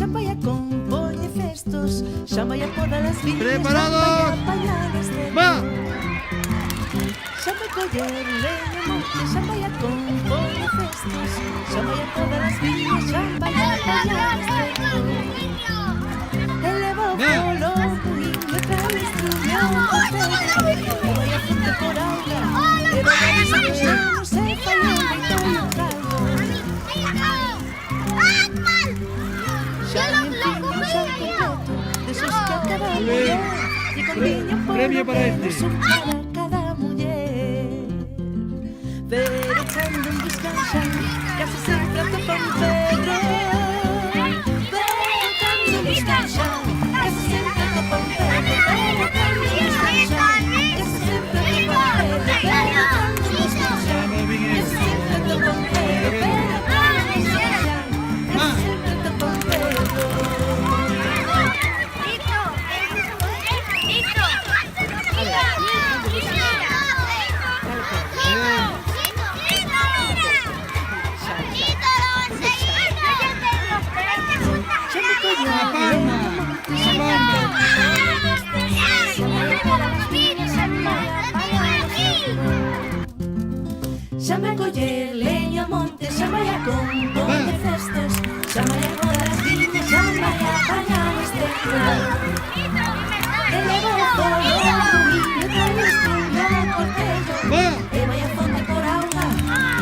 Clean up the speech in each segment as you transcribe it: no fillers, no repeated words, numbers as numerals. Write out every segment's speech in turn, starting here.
xa vai a compoñe festos, xa vai a podar as viñas, ¡Preparados! xa vai a apañar este ¡Va! xa vai coller leña monte, xa vai a compoñe festos, xa vai a podar as viñas, xa vai a apañar este eleva o polo, muiño trae o instrumento, e vai a fonte por auga, e vai a misa dos nenos, e fai o leito e o caldo. Xa hai un piño xa completo, desos que a cada muller, e con viño por Premio lo para menos este. un para cada muller. Pero cando en buscan xa, casi sempre atopan Pedro. Pero cando en buscan xa, casi sempre atopan Pedro. Pero cando en buscan xa, casi sempre atopan Pedro. Pero cando en buscan xa, casi sempre atopan Pedro. Pero cando en buscan xa, casi sempre atopan Pedro. ¡La palma! ¡La palma! Xa me coller leña monte, xa vai a compoñer festos, xa vai a podar as viñas, xa vai a apañar este cruel. Eleva o polo, muiño trae o instrumento cortello, ¡Va! e vai a fonte por auga,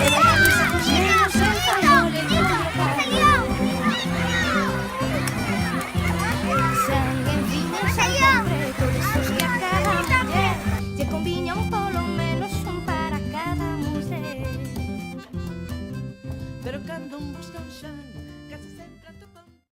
e vai a misa cos nenos, e fai o leño e o caldo. Se alguén viña xa completo, desos que a cada muller, lle conviñan polo menos un para cada muller. Pero cando un buscan xa,